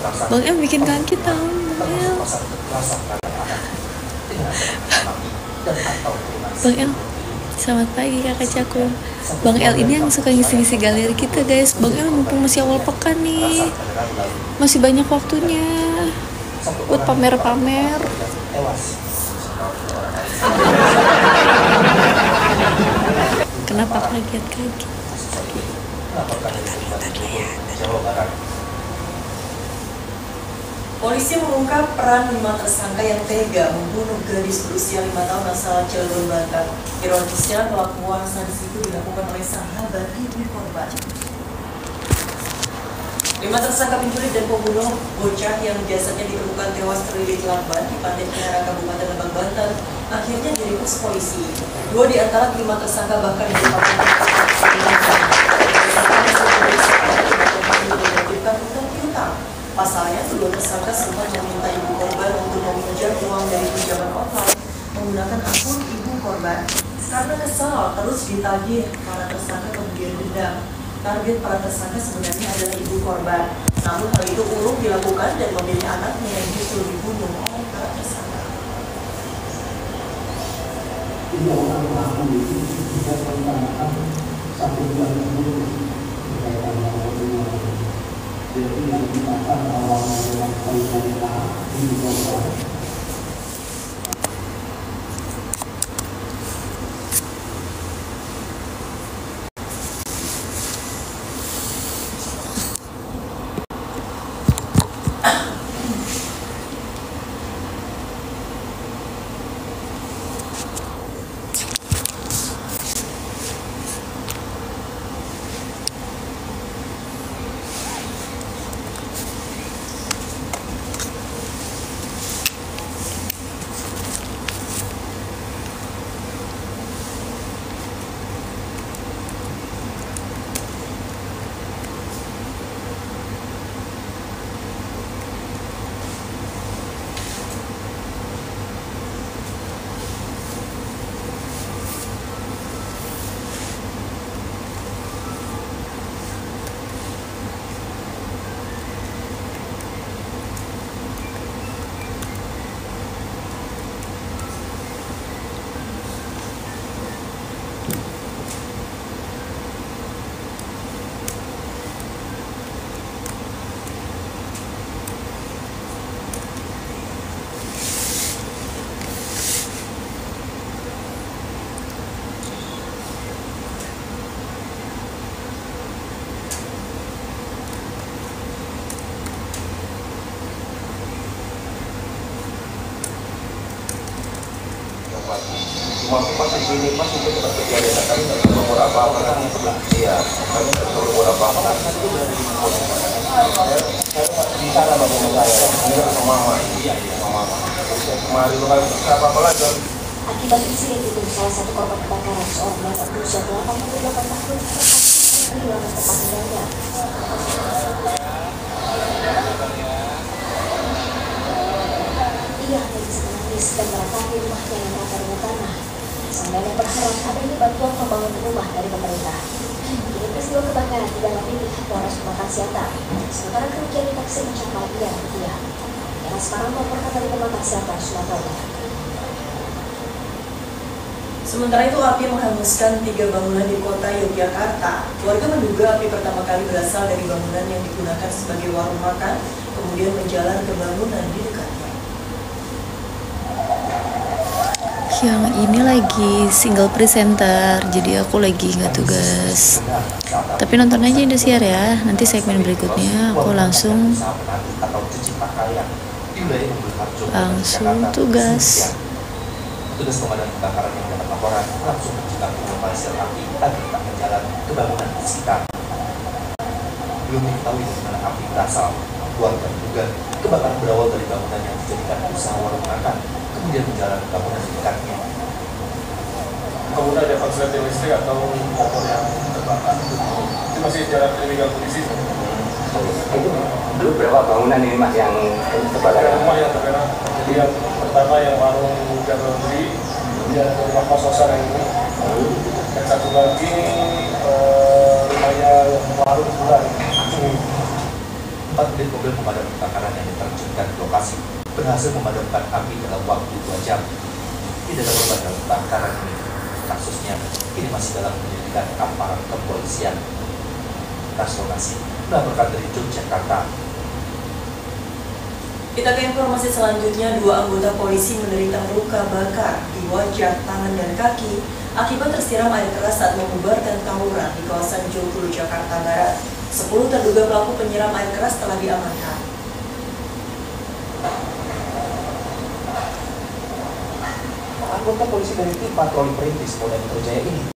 Bang El bikin kaget tau, Bang El. Bang El, selamat pagi kakak Cakung. Bang El ini yang suka ngisi-ngisi galeri kita guys. Bang El mumpung masih awal pekan nih, masih banyak waktunya buat pamer-pamer. Kenapa kaget-kaget? Polisi mengungkap peran 5 tersangka yang tega membunuh gadis berusia 5 tahun asal Cilegon, Banten. Ironisnya, pelakuan sadis itu dilakukan oleh sahabat ibu korban. 5 tersangka penculik dan pembunuh bocah yang jasadnya ditemukan tewas terlilit lakban di Pantai Kiara, Kabupaten Lebak, Banten, akhirnya diringkus polisi. 2 di antara 5 tersangka bahkan ditetapkan piutang. Pasalnya, kedua tersangka sempat meminta ibu korban untuk meminjam uang dari pinjaman online menggunakan akun ibu korban. Karena kesal terus ditagih, para tersangka kemudian dendam. Target para tersangka sebenarnya adalah ibu korban. Namun hal itu urung dilakukan dan memilih anaknya yang justru dibunuh oleh para tersangka. Tiga orang pelaku itu tidak merencanakan satu bulan sebelum berkaitan dengan jadi yang dikatakan awalnya memang perencanaan di korban. Pas di sini pas itu tempat kejadian kami nggak tahu beberapa orang yang sebelah iya kami nggak tahu beberapa orang itu dari saya di sana bang saya ini sama mama iya sama mama kemarin lu nggak bisa apa lagi. Akibat insiden itu salah satu korban kebakaran seorang bapak berusia 88 tahun kehilangan tempat tinggalnya. Ia hanya bisa menangis dan meratapi rumahnya yang rata dengan tanah. Sambil berharap adanya bantuan pembangunan rumah dari pemerintah. Kini peristiwa kebakaran didalami pihak Polres Pematang Siantar. Sementara kerugian ditaksir mencapai miliaran rupiah. Era sekarang melaporkan dari Pematang Siantar, Sumatera Utara. Sementara itu, api menghanguskan 3 bangunan di kota Yogyakarta. Warga menduga api pertama kali berasal dari bangunan yang digunakan sebagai warung makan, kemudian menjalar ke bangunan di dekatnya. Yang ini lagi single presenter, jadi aku lagi nggak tugas. Tapi nonton aja Indosiar ya. Nanti segmen berikutnya aku langsung tugas. Petugas pemadam kebakaran yang mendapat laporan langsung mencegah menyelesaikan api agar tak menjalar ke bangunan di sekitar. Belum diketahui dari mana api berasal. Warga menduga kebakaran berawal dari bangunan yang dijadikan usaha warung makan, kemudian menjalar ke bangunan di dekatnya. Kemudian ada korsleting listrik atau motor yang terbakar. Itu masih dalam penyelidikan polisi. Itu dulu berapa bangunan ini mas yang terbakar? Rumah yang terbakar. Jadi yang pertama yang warung Garodi, kemudian rumah kos-kosan yang ini. Dan satu lagi rumahnya warung bulan. 4 unit mobil pemadam kebakaran yang diterjunkan ke lokasi berhasil memadamkan api dalam waktu 2 jam. Tidak ada korban dalam kebakaran ini. Kasusnya kini masih dalam penyelidikan aparat kepolisian. Rastonasi melaporkan dari Yogyakarta. Kita ke informasi selanjutnya, 2 anggota polisi menderita luka bakar di wajah, tangan, dan kaki akibat tersiram air keras saat membubarkan tawuran di kawasan Joglo, Jakarta Barat. 10 terduga pelaku penyiram air keras telah diamankan. Anggota polisi dari tim patroli perintis Polda Metro Jaya ini